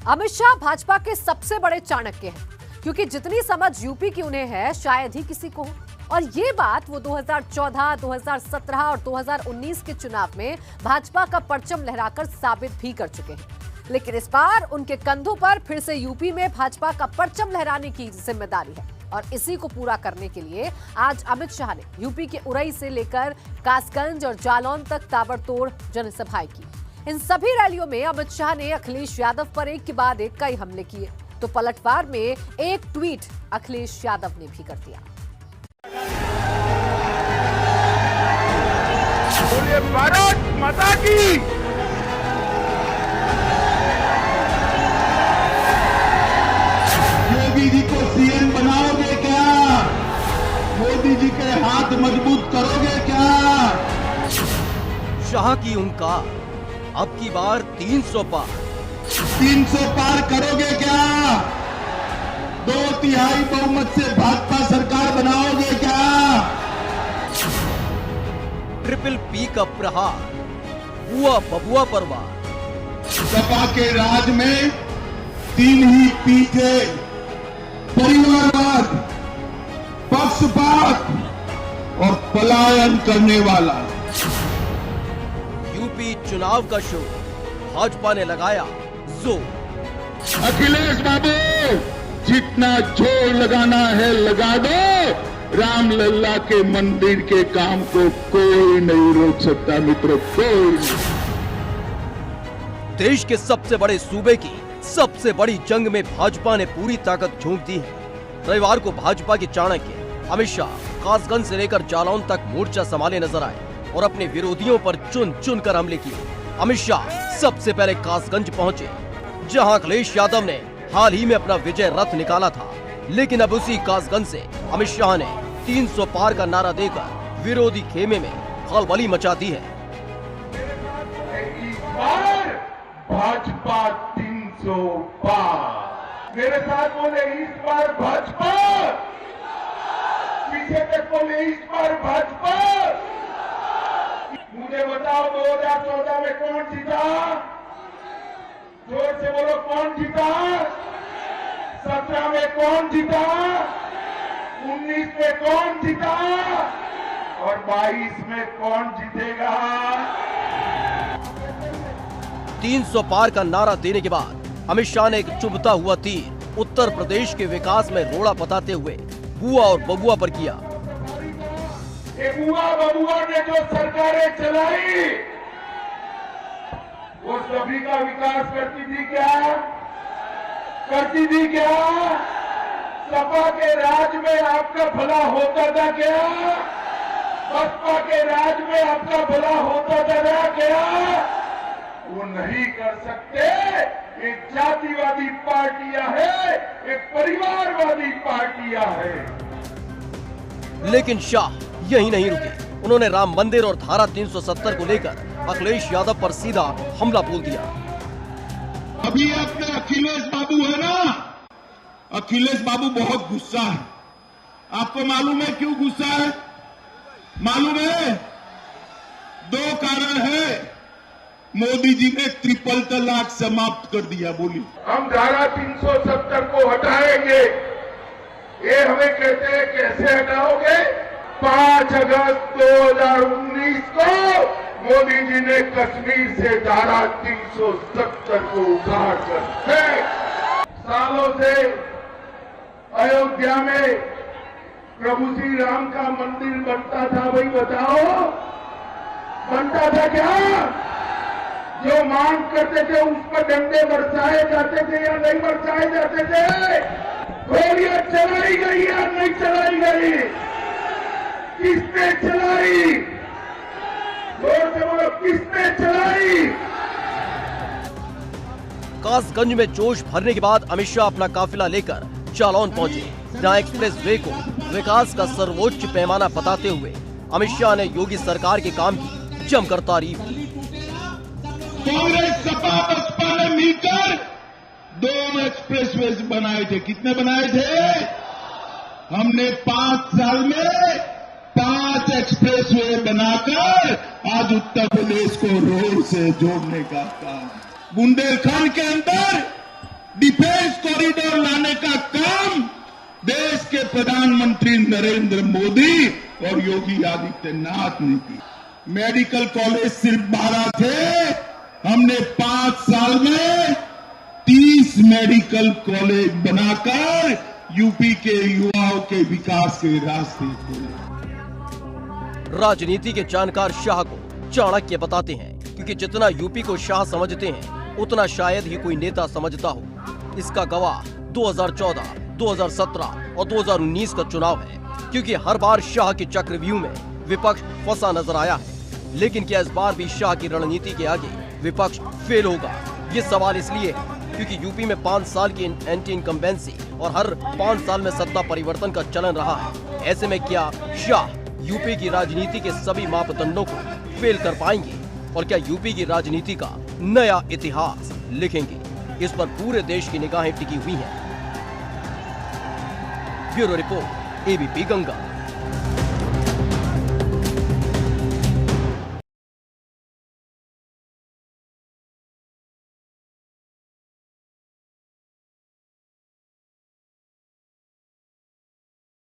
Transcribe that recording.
अमित शाह भाजपा के सबसे बड़े चाणक्य हैं, क्योंकि जितनी समझ यूपी की उन्हें है शायद ही किसी को हो। और ये बात वो 2014, 2017 और 2019 के चुनाव में भाजपा का परचम लहराकर साबित भी कर चुके हैं। लेकिन इस बार उनके कंधों पर फिर से यूपी में भाजपा का परचम लहराने की जिम्मेदारी है। और इसी को पूरा करने के लिए आज अमित शाह ने यूपी के उरई से लेकर कासगंज और जालौन तक ताबड़तोड़ जनसभाएं की। इन सभी रैलियों में अमित शाह ने अखिलेश यादव पर एक के बाद एक कई हमले किए, तो पलटवार में एक ट्वीट अखिलेश यादव ने भी कर दिया। बोलिए भारत माता की। योगी जी को सीएम बनाओगे क्या? मोदी जी के हाथ मजबूत करोगे क्या? शाह की उनका अब की बार 300 पार। 300 पार करोगे क्या? 2/3 बहुमत से भाजपा सरकार बनाओगे क्या? ट्रिपल पी का प्रहार हुआ बबुआ पर वार। सपा के राज में 3 ही पी थे: परिवारवाद, पक्षपात और पलायन करने वाला। यूपी चुनाव का शो भाजपा ने लगाया जोर। अखिलेश बाबू, जितना जोर लगाना है लगा दो। रामलल्ला के मंदिर के काम को कोई नहीं रोक सकता मित्रों, कोई नहीं। देश के सबसे बड़े सूबे की सबसे बड़ी जंग में भाजपा ने पूरी ताकत झोंक दी है। रविवार को भाजपा के चाणक्य अमित शाह कासगंज से लेकर जालौन तक मोर्चा संभाले नजर आए और अपने विरोधियों पर चुन चुन कर हमले किए। अमित शाह सबसे पहले कासगंज पहुंचे, जहां अखिलेश यादव ने हाल ही में अपना विजय रथ निकाला था। लेकिन अब उसी कासगंज से अमित शाह ने 300 पार का नारा देकर विरोधी खेमे में खलबली मचा दी है। इस बार भाजपा 300 पार। मेरे साथ बोले इस बार भाजपा। पीछे तक बोले इस बार भाजपा। मुझे बताओ 2014 में कौन जीता? जोर से बोलो, कौन जीता? 17 में कौन जीता? 19 में कौन जीता? और 22 में कौन जीतेगा? 300 पार का नारा देने के बाद अमित शाह ने एक चुभता हुआ तीर उत्तर प्रदेश के विकास में रोड़ा बताते हुए बुआ और बबुआ पर किया। बुआ बबुआ ने जो सरकारें चलाई वो सभी का विकास करती थी क्या? करती थी क्या? सपा के राज में आपका भला होता था क्या? बसपा के राज में आपका भला होता था क्या? वो नहीं कर सकते। एक जातिवादी पार्टियां है, एक परिवारवादी पार्टियां है। लेकिन शाह यही नहीं रुके। उन्होंने राम मंदिर और धारा 370 को लेकर अखिलेश यादव पर सीधा हमला बोल दिया। अभी अपने अखिलेश बाबू है ना, अखिलेश बाबू बहुत गुस्सा है। आपको मालूम है क्यों गुस्सा है? मालूम है? 2 कारण है। मोदी जी ने ट्रिपल तलाक समाप्त कर दिया। बोली हम धारा 370 को हटाएंगे। ये हमें कहते हैं कैसे हटाओगे? 5 अगस्त 2019 को मोदी जी ने कश्मीर से धारा 370 को उखाड़ कर फेंक। सालों से अयोध्या में प्रभु श्री राम का मंदिर बनता था, भाई बताओ बनता था क्या? जो मांग करते थे उस पर डंडे बरसाए जाते थे या नहीं बरसाए जाते थे? गोलियां चलाई गई या नहीं चलाई गई? किसने चलाई? जोर से बोलो, किसने चलाई? कासगंज में जोश भरने के बाद अमित शाह अपना काफिला लेकर जालौन पहुंचे, जहां एक्सप्रेस वे को विकास का सर्वोच्च पैमाना बताते हुए अमित शाह ने योगी सरकार के काम की जमकर तारीफ की। कांग्रेस सपा बसपा ने मिलकर 2 एक्सप्रेसवे बनाए थे। कितने बनाए थे? हमने 5 साल में 5 एक्सप्रेसवे बनाकर आज उत्तर प्रदेश को रोड से जोड़ने का काम। बुंदेलखंड के अंदर प्रधानमंत्री नरेंद्र मोदी और योगी आदित्यनाथ ने की। मेडिकल कॉलेज सिर्फ 12 थे, हमने 5 साल में 30 मेडिकल कॉलेज बनाकर यूपी के युवाओं के विकास के रास्ते खोले। राजनीति के जानकार शाह को चाणक्य बताते हैं, क्योंकि जितना यूपी को शाह समझते हैं उतना शायद ही कोई नेता समझता हो। इसका गवाह 2014, 2017 और 2019 का चुनाव है, क्योंकि हर बार शाह के चक्रव्यूह में विपक्ष फंसा नजर आया है। लेकिन क्या इस बार भी शाह की रणनीति के आगे विपक्ष फेल होगा? ये सवाल इसलिए है क्योंकि यूपी में 5 साल की एंटी इनकम्बेंसी और हर 5 साल में सत्ता परिवर्तन का चलन रहा है। ऐसे में क्या शाह यूपी की राजनीति के सभी मापदंडों को फेल कर पाएंगे और क्या यूपी की राजनीति का नया इतिहास लिखेंगे? इस पर पूरे देश की निगाहें टिकी हुई हैं। Bureau report, ABP Ganga.